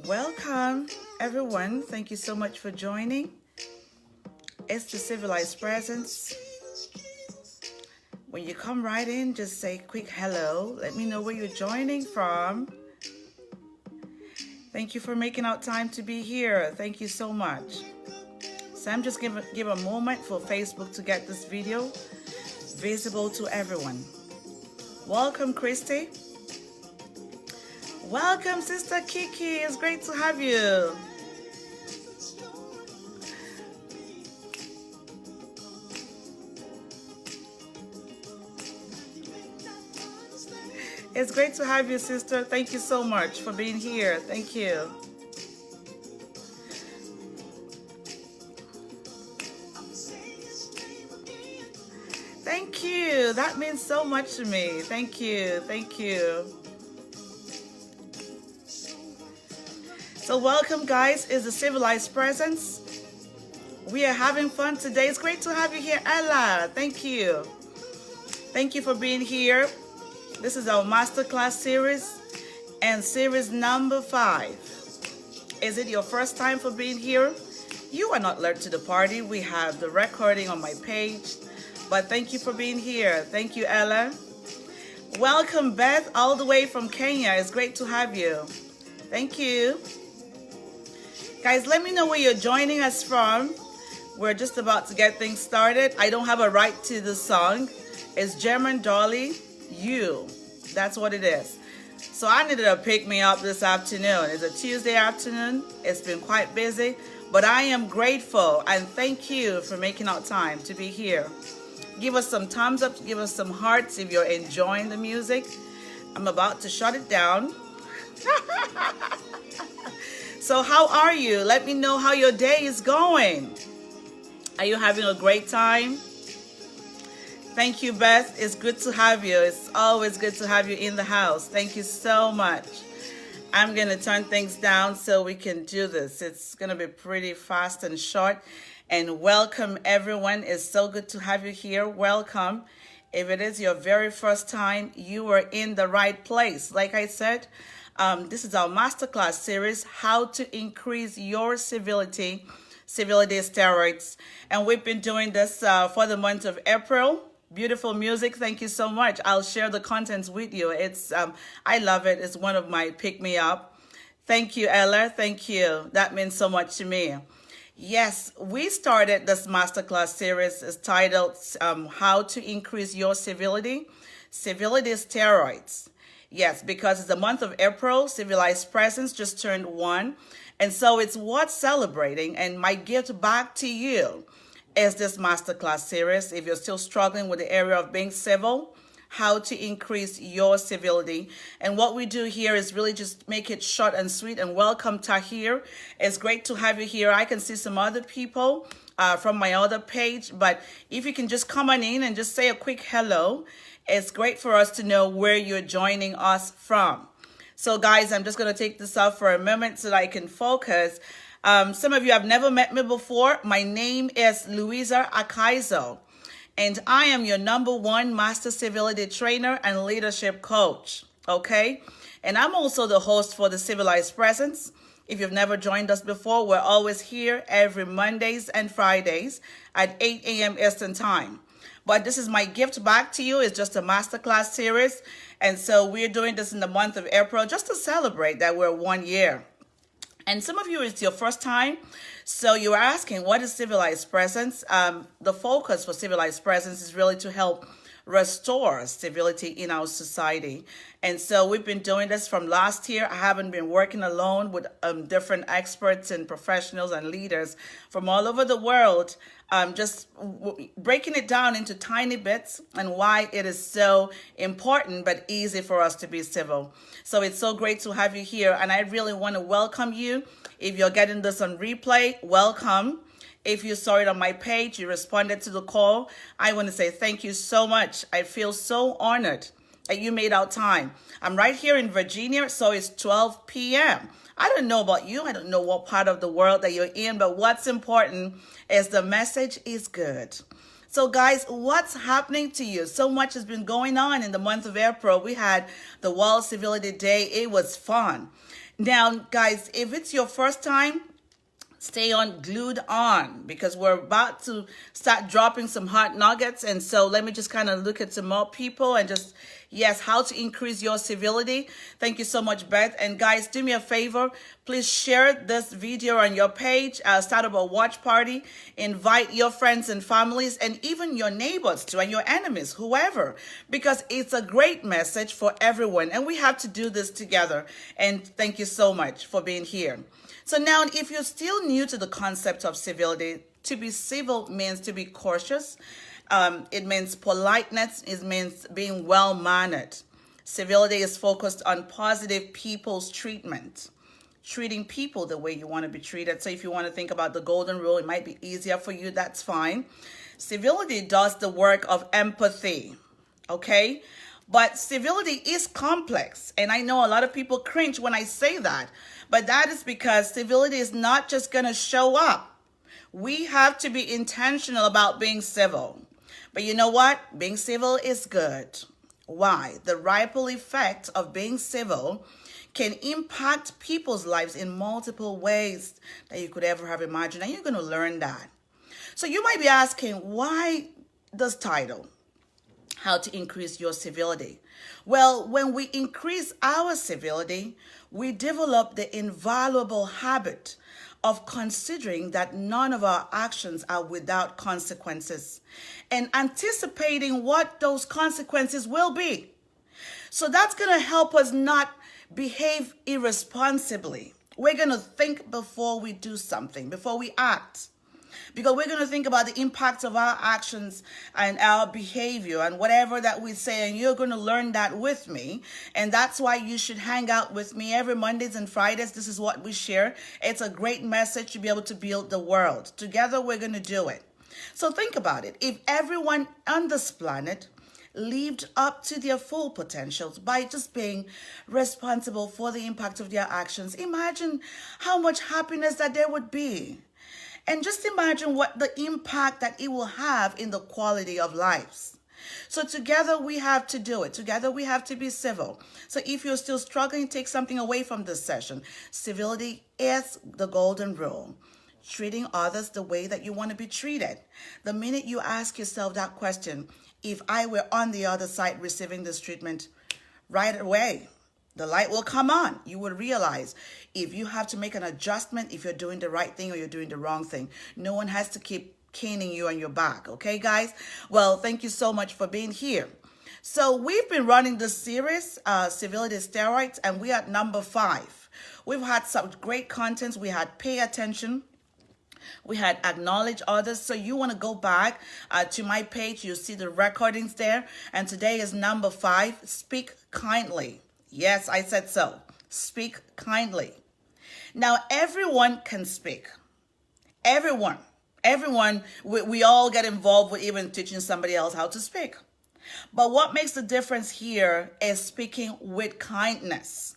Welcome, everyone. Thank you so much for joining. It's the Civilized Presence. When you come right in, just say a quick hello. Let me know where you're joining from. Thank you for making out time to be here. Thank you so much. So I'm just give a moment for Facebook to get this video visible to everyone. Welcome, Christy. Welcome, Sister Kiki. It's great to have you. It's great to have you, sister. Thank you so much for being here. Thank you. Thank you. That means so much to me. Thank you. Thank you. So welcome, guys. It's the Civilized Presence. We are having fun today. It's great to have you here, Ella. Thank you. Thank you for being here. This is our masterclass series and series number 5. Is it your first time for being here? You are not late to the party. We have the recording on my page. But thank you for being here. Thank you, Ella. Welcome, Beth, all the way from Kenya. It's great to have you. Thank you. Guys, let me know where you're joining us from. We're just about to get things started. I don't have a right to the song. It's German Dolly. You. That's what it is. So I needed a pick-me-up this afternoon. It's a Tuesday afternoon. It's been quite busy, but I am grateful and thank you for making out time to be here. Give us some thumbs up, give us some hearts if you're enjoying the music. I'm about to shut it down. So how are you? Let me know how your day is going. Are you having a great time? Thank you, Beth. It's good to have you. It's always good to have you in the house. Thank you so much. I'm going to turn things down so we can do this. It's going to be pretty fast and short. And welcome, everyone. It's so good to have you here. Welcome. If it is your very first time, you are in the right place. Like I said, this is our masterclass series, How to Increase Your Civility, Civility Steroids. And we've been doing this for the month of April. Beautiful music. Thank you so much. I'll share the contents with you. It's I love it. It's one of my pick-me-up. Thank you, Ella. Thank you. That means so much to me. Yes, we started this masterclass series. It's titled How to Increase Your Civility, Civility Steroids. Yes, because it's the month of April. Civilized Presence just turned 1. And so it's worth celebrating. And my gift back to you is this masterclass series. If you're still struggling with the area of being civil, how to increase your civility. And what we do here is really just make it short and sweet. And welcome, Tahir. It's great to have you here. I can see some other people from my other page, but if you can just come on in and just say a quick hello, it's great for us to know where you're joining us from. So guys, I'm just going to take this off for a moment so that I can focus. Some of you have never met me before. My name is Louisa Akaiso, and I am your #1 Master Civility Trainer and Leadership Coach, okay? And I'm also the host for the Civilized Presence. If you've never joined us before, we're always here every Mondays and Fridays at 8 a.m. Eastern Time. But this is my gift back to you. It's just a masterclass series, and so we're doing this in the month of April just to celebrate that we're 1 year. And some of you, it's your first time. So you're asking, what is Civilized Presence? The focus for Civilized Presence is really to help restore civility in our society. And so we've been doing this from last year. I haven't been working alone with different experts and professionals and leaders from all over the world, just breaking it down into tiny bits and why it is so important but easy for us to be civil. So it's so great to have you here, and I really want to welcome you. If you're getting this on replay, welcome. If you saw it on my page, you responded to the call, I want to say thank you so much. I feel so honored that you made out time. I'm right here in Virginia, so it's 12 p.m. I don't know about you. I don't know what part of the world that you're in, but what's important is the message is good. So guys, what's happening to you? So much has been going on in the month of April. We had the World Civility Day. It was fun. Now, guys, if it's your first time, stay on, glued on, because we're about to start dropping some hot nuggets. And so let me just kind of look at some more people and just, yes, how to increase your civility. Thank you so much, Beth. And guys, do me a favor, please share this video on your page, start up a watch party, invite your friends and families and even your neighbors too, and your enemies, whoever, because it's a great message for everyone and we have to do this together. And thank you so much for being here. So now, if you're still new to the concept of civility, to be civil means to be cautious. It means politeness. It means being well-mannered. Civility is focused on positive people's treatment, treating people the way you want to be treated. So if you want to think about the golden rule, it might be easier for you. That's fine. Civility does the work of empathy, okay? But civility is complex. And I know a lot of people cringe when I say that. But that is because civility is not just going to show up. We have to be intentional about being civil. But you know what? Being civil is good. Why? The ripple effect of being civil can impact people's lives in multiple ways that you could ever have imagined. And you're going to learn that. So you might be asking, why this title? How to increase your civility? Well, when we increase our civility, we develop the invaluable habit of considering that none of our actions are without consequences and anticipating what those consequences will be. So that's going to help us not behave irresponsibly. We're going to think before we do something, before we act. Because we're going to think about the impact of our actions and our behavior and whatever that we say. And you're going to learn that with me. And that's why you should hang out with me every Mondays and Fridays. This is what we share. It's a great message to be able to build the world. Together, we're going to do it. So think about it. If everyone on this planet lived up to their full potentials by just being responsible for the impact of their actions, imagine how much happiness that there would be. And just imagine what the impact that it will have in the quality of lives. So together we have to do it. Together we have to be civil. So if you're still struggling, take something away from this session. Civility is the golden rule. Treating others the way that you want to be treated. The minute you ask yourself that question, if I were on the other side receiving this treatment, right away, the light will come on. You will realize if you have to make an adjustment, if you're doing the right thing or you're doing the wrong thing. No one has to keep caning you on your back. Okay, guys? Well, thank you so much for being here. So we've been running this series, Civility Steroids, and we're at number 5. We've had some great contents. We had Pay Attention. We had Acknowledge Others. So you want to go back to my page. You'll see the recordings there. And today is number 5, Speak Kindly. Yes, I said so. Speak kindly. Now, everyone can speak. Everyone, we all get involved with even teaching somebody else how to speak. But what makes the difference here is speaking with kindness.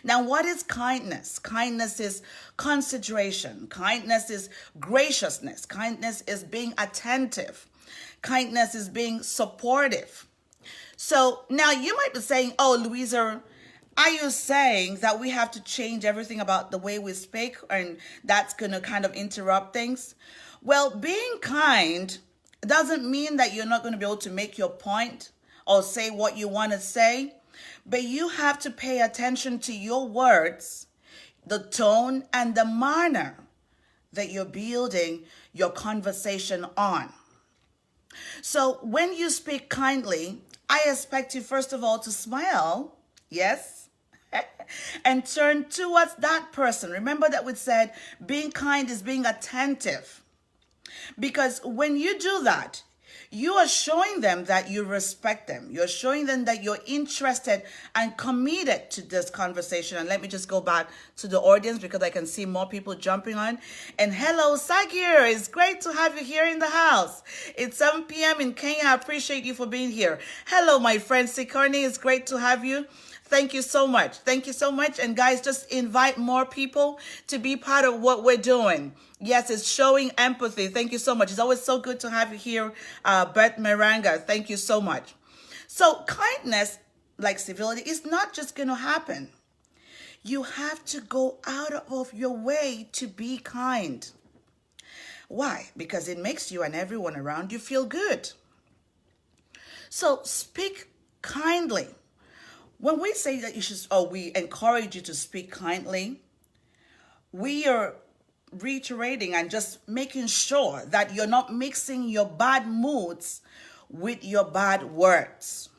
Now, what is kindness? Kindness is consideration. Kindness is graciousness. Kindness is being attentive. Kindness is being supportive. So now you might be saying, oh, Louisa, are you saying that we have to change everything about the way we speak and that's going to kind of interrupt things? Well, being kind doesn't mean that you're not going to be able to make your point or say what you want to say, but you have to pay attention to your words, the tone and the manner that you're building your conversation on. So when you speak kindly, I expect you, first of all, to smile, yes, and turn towards that person. Remember that we said being kind is being attentive. Because when you do that, you are showing them that you respect them. You're showing them that you're interested and committed to this conversation. And let me just go back to the audience because I can see more people jumping on. And hello, Sagir. It's great to have you here in the house. It's 7 p.m. in Kenya. I appreciate you for being here. Hello, my friend Sikorni. It's great to have you. Thank you so much. Thank you so much. And guys, just invite more people to be part of what we're doing. Yes, it's showing empathy. Thank you so much. It's always so good to have you here, Bert Miranga. Thank you so much. So kindness, like civility, is not just going to happen. You have to go out of your way to be kind. Why? Because it makes you and everyone around you feel good. So speak kindly. When we say that you should, or we encourage you to speak kindly, we are reiterating and just making sure that you're not mixing your bad moods with your bad words.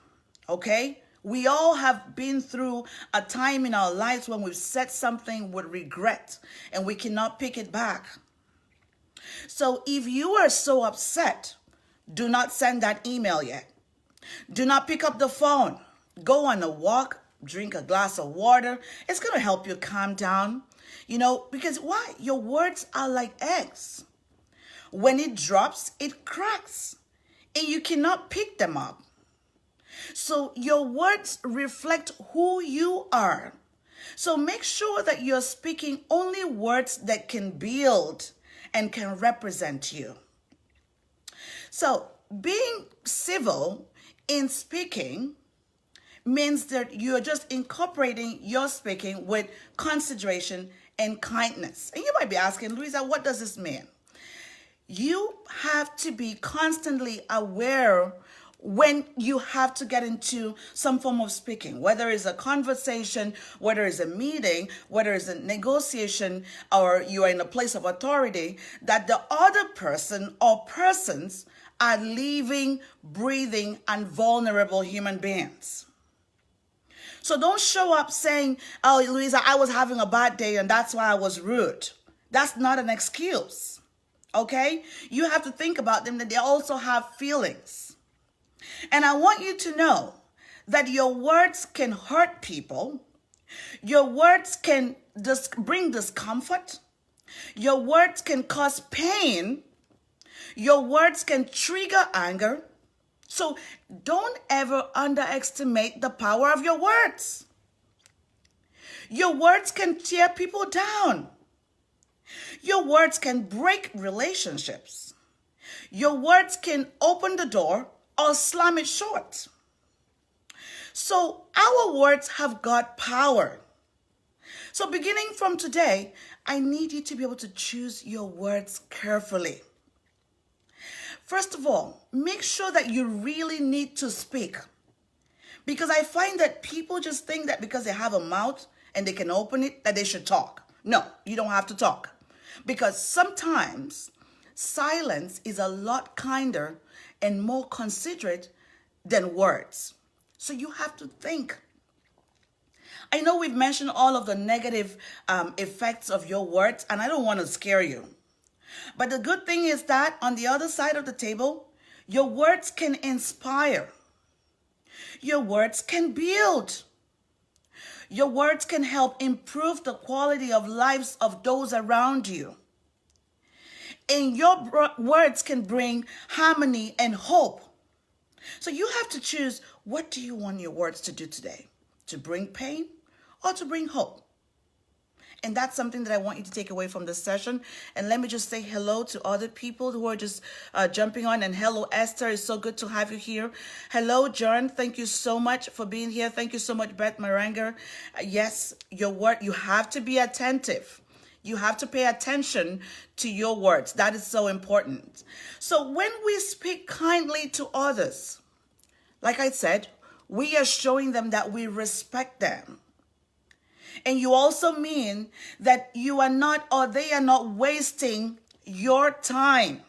Okay? We all have been through a time in our lives when we've said something with regret and we cannot pick it back. So if you are so upset, do not send that email yet. Do not pick up the phone. Go on a walk, drink a glass of water. It's going to help you calm down. Because why? Your words are like eggs. When it drops, it cracks and you cannot pick them up. So your words reflect who you are. So make sure that you're speaking only words that can build and can represent you. So being civil in speaking means that you're just incorporating your speaking with consideration and kindness. And you might be asking, Louisa, what does this mean? You have to be constantly aware when you have to get into some form of speaking, whether it's a conversation, whether it's a meeting, whether it's a negotiation, or you are in a place of authority, that the other person or persons are living, breathing, and vulnerable human beings. So don't show up saying, oh, Louisa, I was having a bad day and that's why I was rude. That's not an excuse. Okay? You have to think about them that they also have feelings. And I want you to know that your words can hurt people. Your words can bring discomfort. Your words can cause pain. Your words can trigger anger. So don't ever underestimate the power of your words. Your words can tear people down. Your words can break relationships. Your words can open the door or slam it short. So our words have got power. So beginning from today, I need you to be able to choose your words carefully. First of all, make sure that you really need to speak. Because I find that people just think that because they have a mouth and they can open it, that they should talk. No, you don't have to talk. Because sometimes silence is a lot kinder and more considerate than words. So you have to think. I know we've mentioned all of the negative effects of your words, and I don't want to scare you. But the good thing is that on the other side of the table, your words can inspire. Your words can build. Your words can help improve the quality of lives of those around you. And your words can bring harmony and hope. So you have to choose, what do you want your words to do today? To bring pain or to bring hope? And that's something that I want you to take away from this session. And let me just say hello to other people who are just jumping on. And hello, Esther. It's so good to have you here. Hello, John. Thank you so much for being here. Thank you so much, Beth Maranger. Yes, your word, you have to be attentive. You have to pay attention to your words. That is so important. So when we speak kindly to others, like I said, we are showing them that we respect them. And you also mean that you are not, or they are not wasting your time.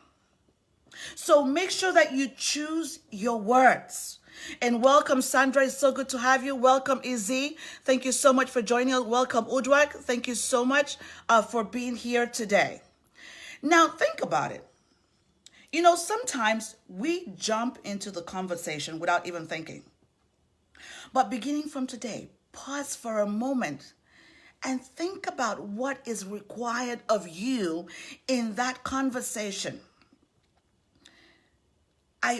So make sure that you choose your words. And welcome, Sandra. It's so good to have you. Welcome, Izzy. Thank you so much for joining us. Welcome, Udwak. Thank you so much for being here today. Now, think about it. Sometimes we jump into the conversation without even thinking. But beginning from today, pause for a moment and think about what is required of you in that conversation.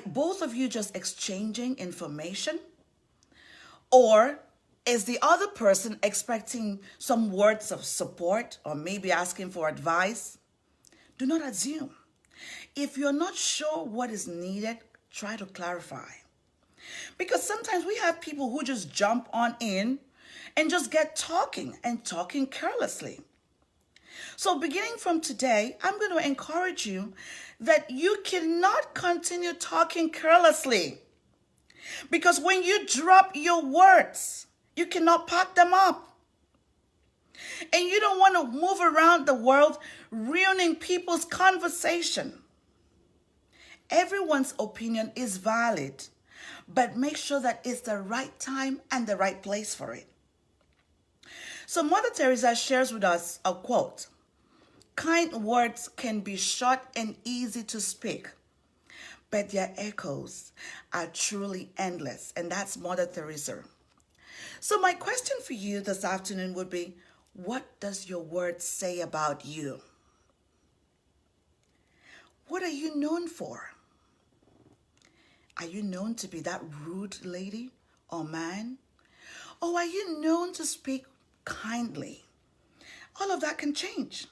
Both of you just exchanging information, or Is the other person expecting some words of support or maybe asking for advice? Do not assume. If you're not sure what is needed, try to clarify. Because sometimes we have people who just jump on in and just get talking and talking carelessly. So beginning from today, I'm going to encourage you that you cannot continue talking carelessly. Because when you drop your words, you cannot pack them up. And you don't want to move around the world ruining people's conversation. Everyone's opinion is valid, but make sure that it's the right time and the right place for it. So Mother Teresa shares with us a quote. Kind words can be short and easy to speak, but their echoes are truly endless. And that's Mother Teresa. So my question for you this afternoon would be, what does your word say about you? What are you known for? Are you known to be that rude lady or man? Or are you known to speak kindly? All of that can change.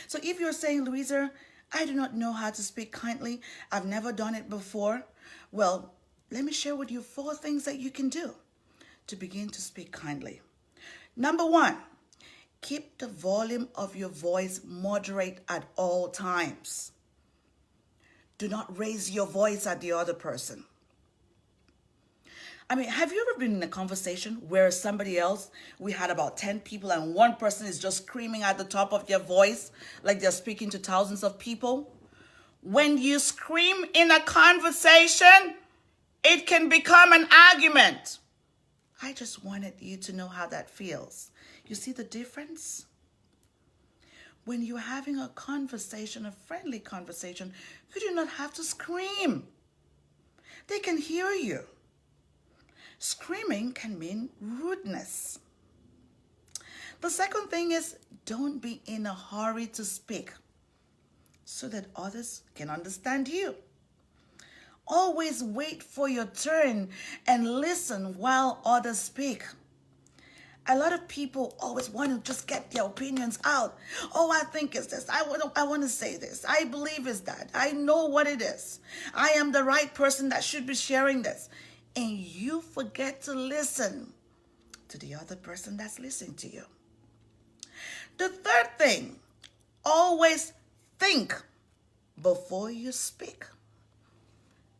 So if you're saying, Louisa, I do not know how to speak kindly, I've never done it before, well, let me share with you 4 things that you can do to begin to speak kindly. Number 1, keep the volume of your voice moderate at all times. Do not raise your voice at the other person. I mean, have you ever been in a conversation where somebody else, we had about 10 people and one person is just screaming at the top of their voice like they're speaking to thousands of people? When you scream in a conversation, it can become an argument. I just wanted you to know how that feels. You see the difference? When you're having a conversation, a friendly conversation, you do not have to scream. They can hear you. Screaming can mean rudeness. The second thing is, don't be in a hurry to speak so that others can understand you. Always wait for your turn and listen while others speak. A lot of people always want to just get their opinions out. Oh, I think it's this. I want to say this. I believe it's that. I know what it is. I am the right person that should be sharing this. And you forget to listen to the other person that's listening to you. The third thing, always think before you speak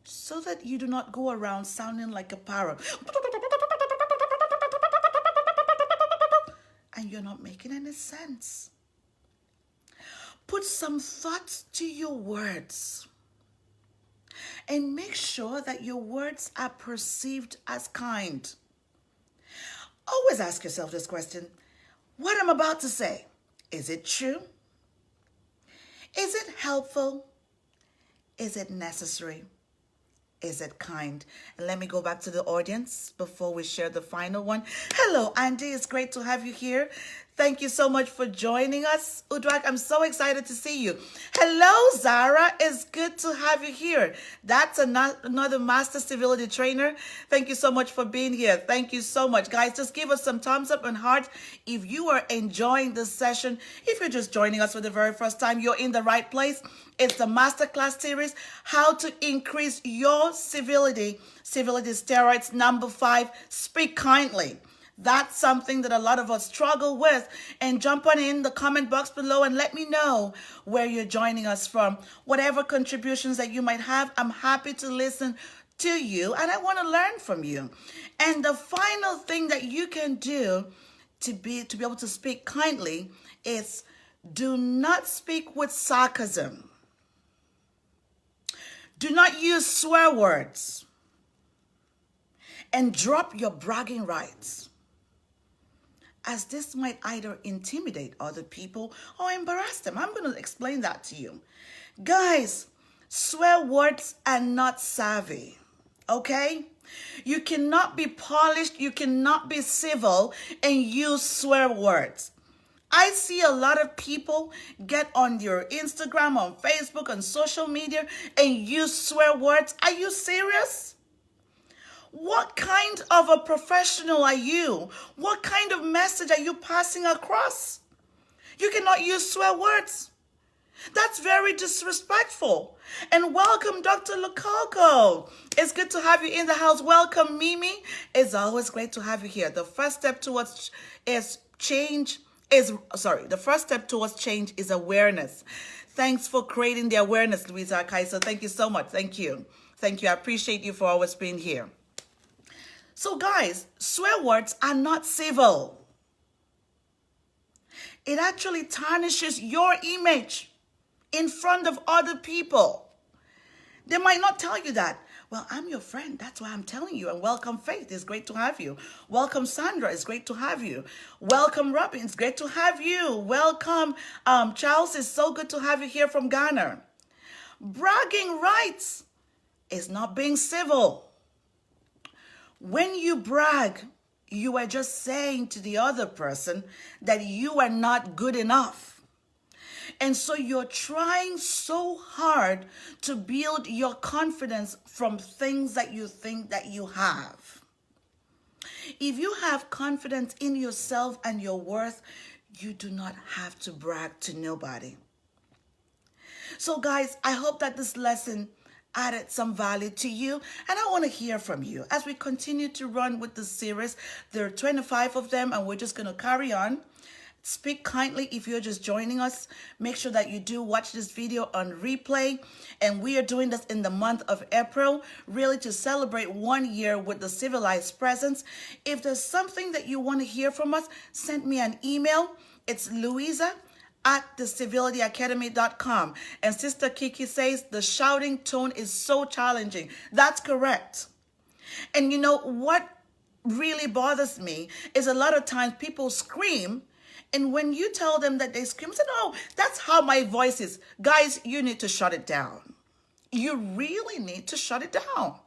so that you do not go around sounding like a parrot and you're not making any sense. Put some thought to your words and make sure that your words are perceived as kind. Always ask yourself this question. What I'm about to say, is it true? Is it helpful? Is it necessary? Is it kind? And let me go back to the audience before we share the final one. Hello, Andy. It's great to have you here. Thank you so much for joining us. Udrak, I'm so excited to see you. Hello, Zara. It's good to have you here. That's another Master Civility trainer. Thank you so much for being here. Thank you so much. Guys, just give us some thumbs up and heart if you are enjoying this session. If you're just joining us for the very first time, you're in the right place. It's the Masterclass series, How to Increase Your Civility. Civility Steroids, number 5, Speak Kindly. That's something that a lot of us struggle with. And jump on in the comment box below and let me know where you're joining us from. Whatever contributions that you might have, I'm happy to listen to you and I want to learn from you. And the final thing that you can do to be able to speak kindly is do not speak with sarcasm. Do not use swear words. And drop your bragging rights, as this might either intimidate other people or embarrass them. I'm going to explain that to you. Guys, swear words are not savvy, okay? You cannot be polished, you cannot be civil and use swear words. I see a lot of people get on your Instagram, on Facebook, on social media and use swear words. Are you serious? What kind of a professional are you? What kind of message are you passing across? You cannot use swear words. That's very disrespectful. And welcome, Dr. Lococo. It's good to have you in the house. Welcome, Mimi. It's always great to have you here. The first step towards change is awareness. Thanks for creating the awareness, Louisa Akaiso. Thank you so much. Thank you. Thank you. I appreciate you for always being here. So guys, swear words are not civil. It actually tarnishes your image in front of other people. They might not tell you that. Well, I'm your friend. That's why I'm telling you. And welcome, Faith. It's great to have you. Welcome, Sandra. It's great to have you. Welcome, Robin. It's great to have you. Welcome, Charles. It's so good to have you here from Ghana. Bragging rights is not being civil. When you brag, you are just saying to the other person that you are not good enough. And so you're trying so hard to build your confidence from things that you think that you have. If you have confidence in yourself and your worth, you do not have to brag to nobody. So guys, I hope that this lesson added some value to you, and I want to hear from you as we continue to run with this series. There are 25 of them, and we're just going to carry on. Speak kindly if you're just joining us. Make sure that you do watch this video on replay, and we are doing this in the month of April, really to celebrate 1 year with the Civilized Presence. If there's something that you want to hear from us, send me an email. It's Louisa@thecivilityacademy.com. And Sister Kiki says the shouting tone is so challenging. That's correct. And you know what really bothers me is a lot of times people scream, and when you tell them that they scream, say, no, that's how my voice is. Guys, you need to shut it down. You really need to shut it down.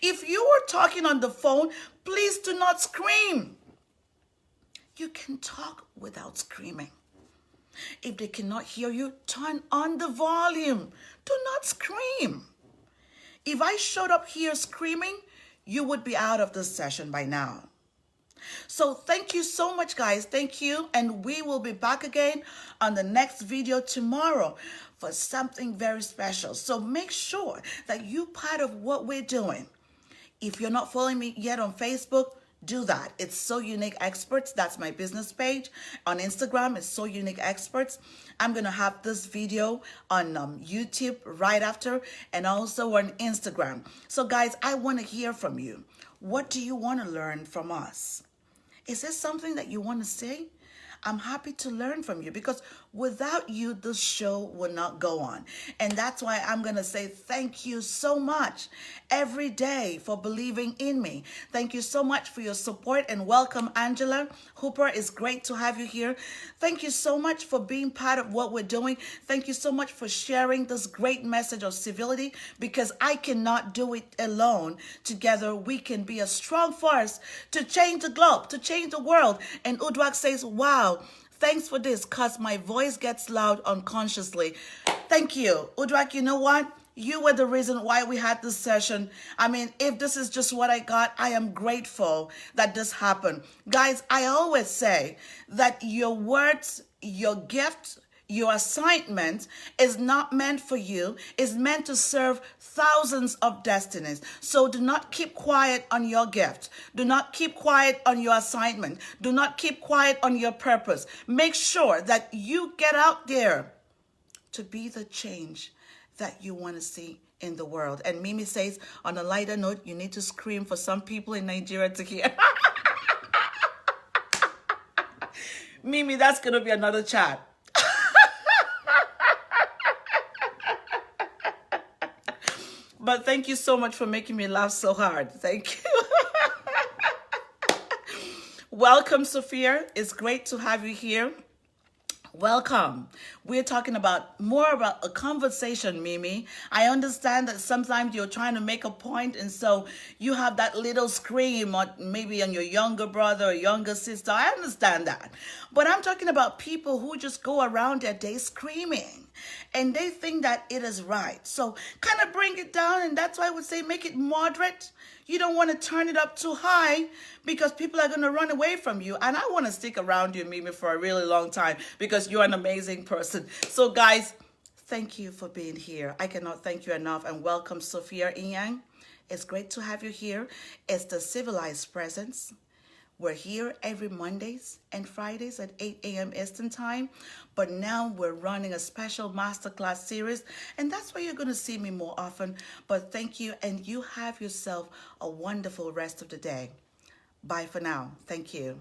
If you are talking on the phone, please do not scream. You can talk without screaming. If they cannot hear you, turn on the volume. Do not scream. If I showed up here screaming, you would be out of this session by now. So thank you so much, guys. Thank you. And we will be back again on the next video tomorrow for something very special. So make sure that you're part of what we're doing. If you're not following me yet on Facebook, do that. It's So Unique Experts. That's my business page. On Instagram, it's So Unique Experts. I'm going to have this video on YouTube right after, and also on Instagram. So guys, I want to hear from you. What do you want to learn from us? Is there something that you want to say? I'm happy to learn from you, because without you, this show will not go on. And that's why I'm going to say thank you so much every day for believing in me. Thank you so much for your support, and welcome, Angela Hooper. It's great to have you here. Thank you so much for being part of what we're doing. Thank you so much for sharing this great message of civility, because I cannot do it alone. Together, we can be a strong force to change the globe, to change the world. And Udwak says, wow, thanks for this, because my voice gets loud unconsciously. Thank you. Udrak, you know what? You were the reason why we had this session. I mean, if this is just what I got, I am grateful that this happened. Guys, I always say that your words, your gift, your assignment is not meant for you. It's meant to serve thousands of destinies. So do not keep quiet on your gift. Do not keep quiet on your assignment. Do not keep quiet on your purpose. Make sure that you get out there to be the change that you want to see in the world. And Mimi says, on a lighter note, you need to scream for some people in Nigeria to hear. Mimi, that's going to be another chat. But thank you so much for making me laugh so hard. Thank you. Welcome, Sophia. It's great to have you here. Welcome. We're talking more about a conversation, Mimi. I understand that sometimes you're trying to make a point, and so you have that little scream, or maybe on your younger brother or younger sister. I understand that. But I'm talking about people who just go around their day screaming, and they think that it is right. So kind of bring it down, and that's why I would say make it moderate. You don't want to turn it up too high because people are going to run away from you. And I want to stick around you, Mimi, for a really long time because you're an amazing person. So, guys, thank you for being here. I cannot thank you enough. And welcome, Sophia Inyang. It's great to have you here. It's the Civilized Presence. We're here every Mondays and Fridays at 8 a.m. Eastern Time. But now we're running a special masterclass series. And that's where you're going to see me more often. But thank you. And you have yourself a wonderful rest of the day. Bye for now. Thank you.